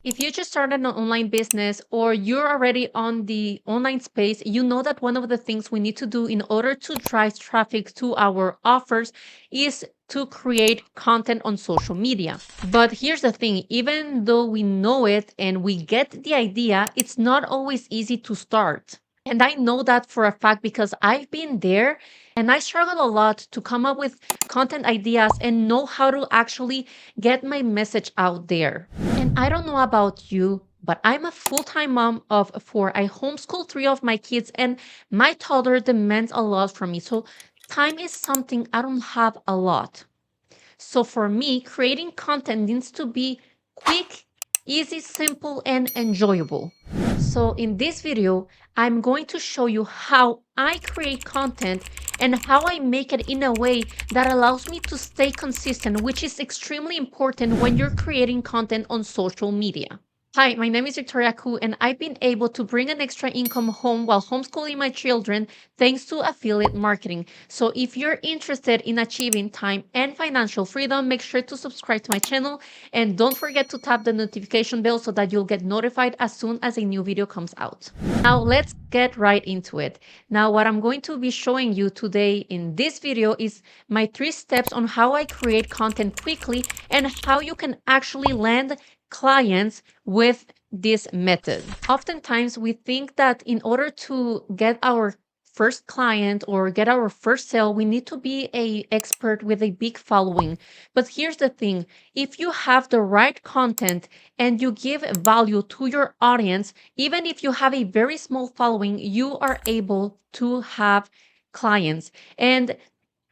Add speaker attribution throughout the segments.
Speaker 1: If you just started an online business or you're already on the online space, you know that one of the things we need to do in order to drive traffic to our offers is to create content on social media. But here's the thing, even though we know it and we get the idea, it's not always easy to start. And I know that for a fact because I've been there and I struggle a lot to come up with content ideas and know how to actually get my message out there. And I don't know about you, but I'm a full-time mom of four. I homeschool three of my kids, and my toddler demands a lot from me. So time is something I don't have a lot. So for me, creating content needs to be quick, easy, simple, and enjoyable. So in this video, I'm going to show you how I create content and how I make it in a way that allows me to stay consistent, which is extremely important when you're creating content on social media. Hi, my name is Victoria Ku, and I've been able to bring an extra income home while homeschooling my children thanks to affiliate marketing. So if you're interested in achieving time and financial freedom, make sure to subscribe to my channel and don't forget to tap the notification bell so that you'll get notified as soon as a new video comes out. Now let's get right into it. Now what I'm going to be showing you today in this video is my 3 steps on how I create content quickly and how you can actually land clients with this method. Oftentimes, we think that in order to get our first client or get our first sale, we need to be a expert with a big following. But here's the thing, if you have the right content and you give value to your audience, even if you have a very small following, you are able to have clients. And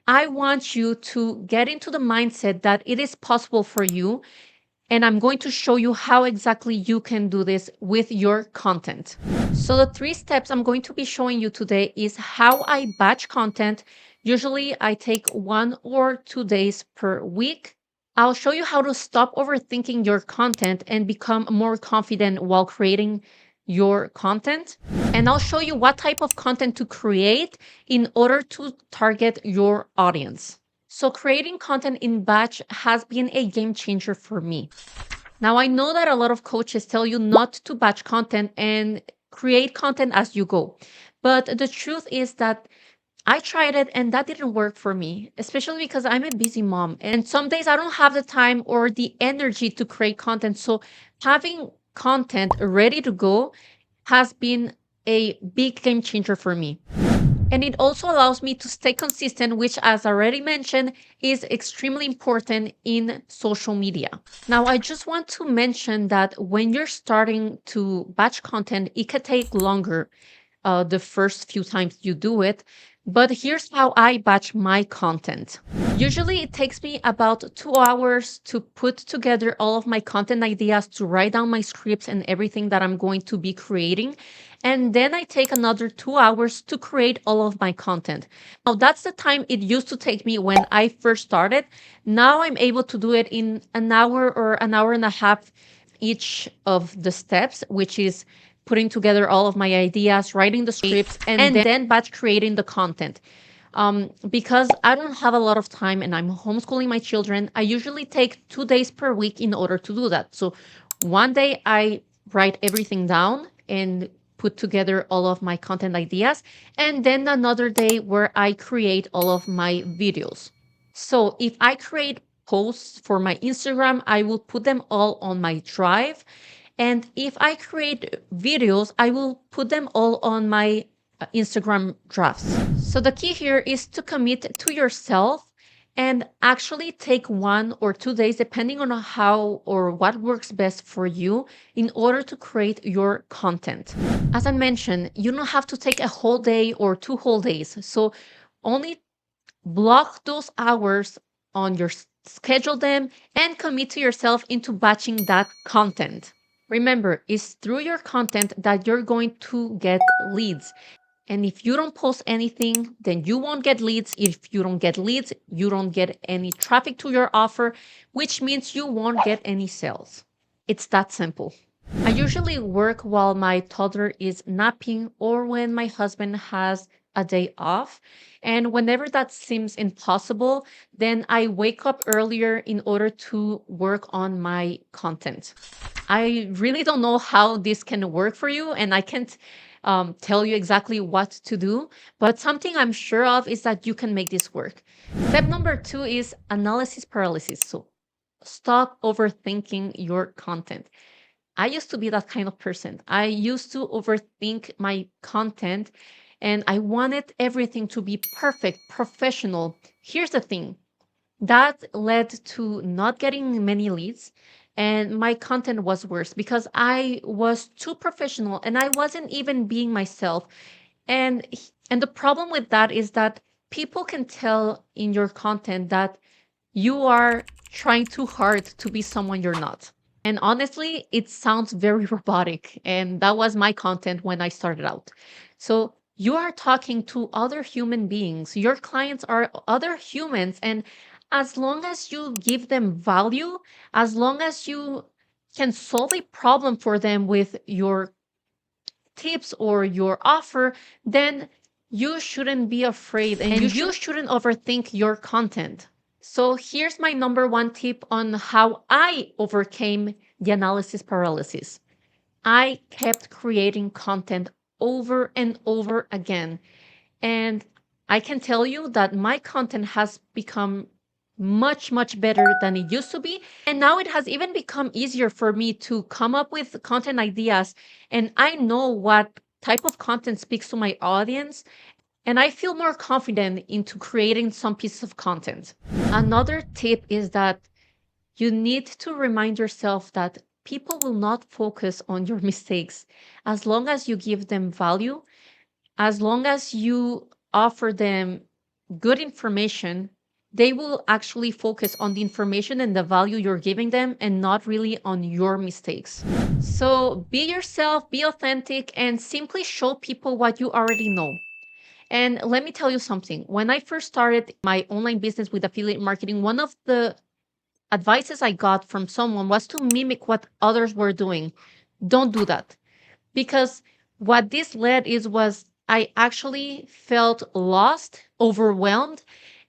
Speaker 1: I want you to get into the mindset that it is possible for you, and I'm going to show you how exactly you can do this with your content. So the 3 steps I'm going to be showing you today is how I batch content. Usually I take 1 or 2 days per week. I'll show you how to stop overthinking your content and become more confident while creating your content. And I'll show you what type of content to create in order to target your audience. So creating content in batch has been a game changer for me. Now, I know that a lot of coaches tell you not to batch content and create content as you go. But the truth is that I tried it and that didn't work for me, especially because I'm a busy mom. And some days I don't have the time or the energy to create content. So having content ready to go has been a big game changer for me. And it also allows me to stay consistent, which, as already mentioned, is extremely important in social media. Now, I just want to mention that when you're starting to batch content, it can take longer the first few times you do it. But here's how I batch my content. Usually it takes me about 2 hours to put together all of my content ideas, to write down my scripts and everything that I'm going to be creating. And then I take another 2 hours to create all of my content. Now that's the time it used to take me when I first started. Now I'm able to do it in an hour or an hour and a half each of the steps, which is putting together all of my ideas, writing the scripts, and then batch creating the content. Because I don't have a lot of time and I'm homeschooling my children, I usually take 2 days per week in order to do that. So one day I write everything down and put together all of my content ideas, and then another day where I create all of my videos. So if I create posts for my Instagram, I will put them all on my drive. And if I create videos, I will put them all on my Instagram drafts. So the key here is to commit to yourself and actually take 1 or 2 days, depending on how or what works best for you, in order to create your content. As I mentioned, you don't have to take a whole day or 2 whole days. So only block those hours on your schedule them and commit to yourself into batching that content. Remember, it's through your content that you're going to get leads. And if you don't post anything, then you won't get leads. If you don't get leads, you don't get any traffic to your offer, which means you won't get any sales. It's that simple. I usually work while my toddler is napping or when my husband has a day off. And whenever that seems impossible, then I wake up earlier in order to work on my content. I really don't know how this can work for you, and I can't tell you exactly what to do. But something I'm sure of is that you can make this work. Step number two is analysis paralysis. So stop overthinking your content. I used to be that kind of person. I used to overthink my content and I wanted everything to be perfect, professional. Here's the thing that led to not getting many leads, and my content was worse because I was too professional and I wasn't even being myself. And the problem with that is that people can tell in your content that you are trying too hard to be someone you're not. And honestly, it sounds very robotic. And that was my content when I started out. So you are talking to other human beings. Your clients are other humans. And as long as you give them value, as long as you can solve a problem for them with your tips or your offer, then you shouldn't be afraid and you shouldn't overthink your content. So here's my number one tip on how I overcame the analysis paralysis. I kept creating content over and over again. And I can tell you that my content has become much, much better than it used to be. And now it has even become easier for me to come up with content ideas. And I know what type of content speaks to my audience. And I feel more confident into creating some pieces of content. Another tip is that you need to remind yourself that people will not focus on your mistakes as long as you give them value, as long as you offer them good information. They will actually focus on the information and the value you're giving them and not really on your mistakes. So be yourself, be authentic, and simply show people what you already know. And let me tell you something. When I first started my online business with affiliate marketing, one of the advices I got from someone was to mimic what others were doing. Don't do that. Because what this led is was I actually felt lost, overwhelmed,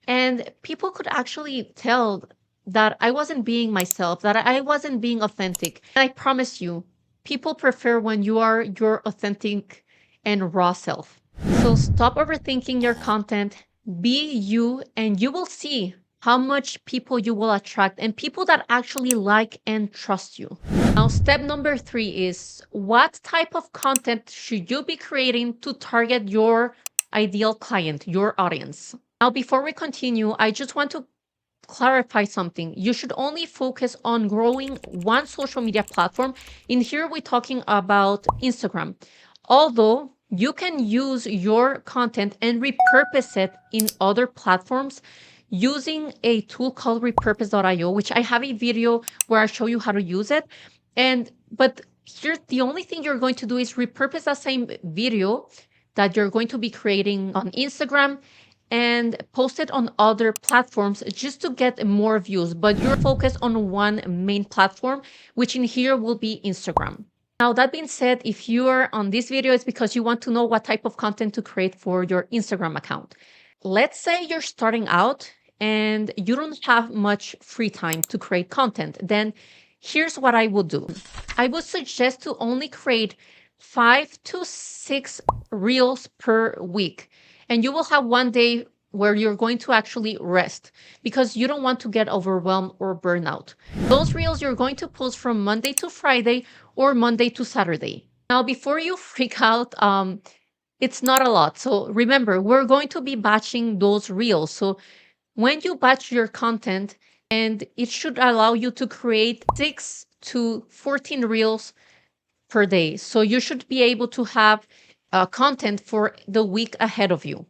Speaker 1: and people could actually tell that I wasn't being myself, that I wasn't being authentic. And I promise you, people prefer when you are your authentic and raw self. So stop overthinking your content, be you, and you will see how much people you will attract and people that actually like and trust you. Now, step number three is what type of content should you be creating to target your ideal client, your audience? Now, before we continue, I just want to clarify something. You should only focus on growing one social media platform. In here, we're talking about Instagram. Although you can use your content and repurpose it in other platforms using a tool called repurpose.io, which I have a video where I show you how to use it. But here, the only thing you're going to do is repurpose that same video that you're going to be creating on Instagram and post it on other platforms just to get more views. But you're focused on one main platform, which in here will be Instagram. Now, that being said, if you are on this video, it's because you want to know what type of content to create for your Instagram account. Let's say you're starting out and you don't have much free time to create content. Then here's what I would do. I would suggest to only create 5 to 6 reels per week. And you will have one day where you're going to actually rest because you don't want to get overwhelmed or burn out. Those reels you're going to post from Monday to Friday or Monday to Saturday. Now, before you freak out, it's not a lot. So remember, we're going to be batching those reels. So when you batch your content, and it should allow you to create 6 to 14 reels per day. So you should be able to have content for the week ahead of you.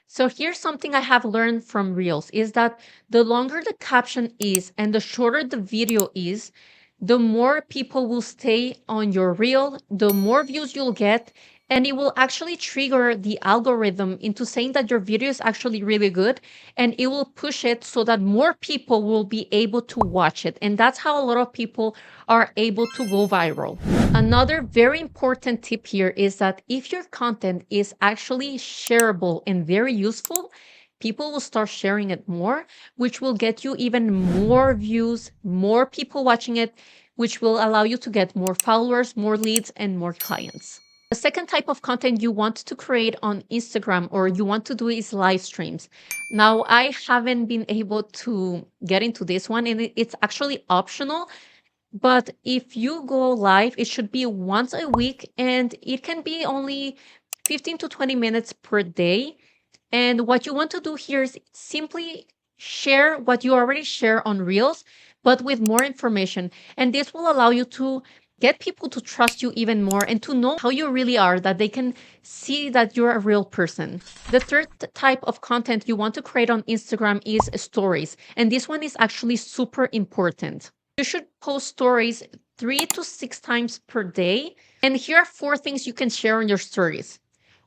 Speaker 1: So here's something I have learned from Reels is that the longer the caption is and the shorter the video is, the more people will stay on your reel, the more views you'll get, and it will actually trigger the algorithm into saying that your video is actually really good, and it will push it so that more people will be able to watch it. And that's how a lot of people are able to go viral. Another very important tip here is that if your content is actually shareable and very useful, people will start sharing it more, which will get you even more views, more people watching it, which will allow you to get more followers, more leads, and more clients. The second type of content you want to create on Instagram or you want to do is live streams. Now, I haven't been able to get into this one, and it's actually optional. But if you go live, it should be once a week, and it can be only 15 to 20 minutes per day. And what you want to do here is simply share what you already share on Reels, but with more information. And this will allow you to get people to trust you even more and to know how you really are, that they can see that you're a real person. The third type of content you want to create on Instagram is stories. And this one is actually super important. You should post stories 3 to 6 times per day. And here are 4 things you can share on your stories.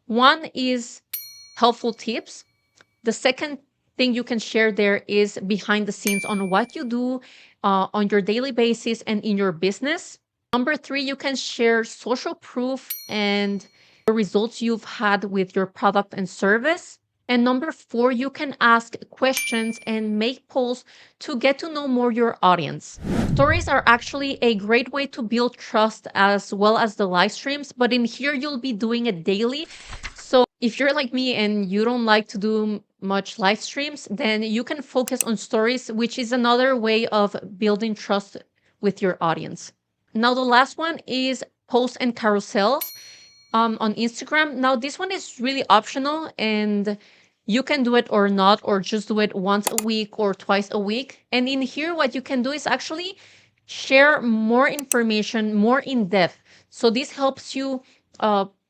Speaker 1: One is helpful tips. The second thing you can share there is behind the scenes on what you do on your daily basis and in your business. Number 3, you can share social proof and the results you've had with your product and service. And number 4, you can ask questions and make polls to get to know more your audience. Stories are actually a great way to build trust as well as the live streams, but in here you'll be doing it daily. So if you're like me and you don't like to do much live streams, then you can focus on stories, which is another way of building trust with your audience. Now, the last one is posts and carousels on Instagram. Now, this one is really optional and you can do it or not, or just do it once a week or twice a week. And in here, what you can do is actually share more information, more in depth. So this helps you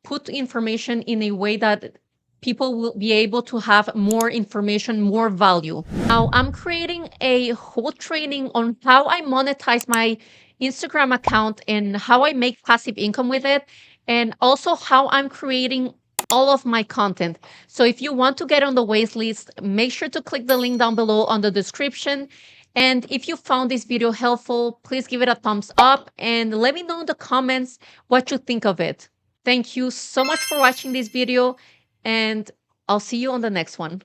Speaker 1: put information in a way that people will be able to have more information, more value. Now, I'm creating a whole training on how I monetize my Instagram account and how I make passive income with it, and also how I'm creating all of my content. So if you want to get on the wait list, make sure to click the link down below on the description. And if you found this video helpful, please give it a thumbs up and let me know in the comments what you think of it. Thank you so much for watching this video, and I'll see you on the next one.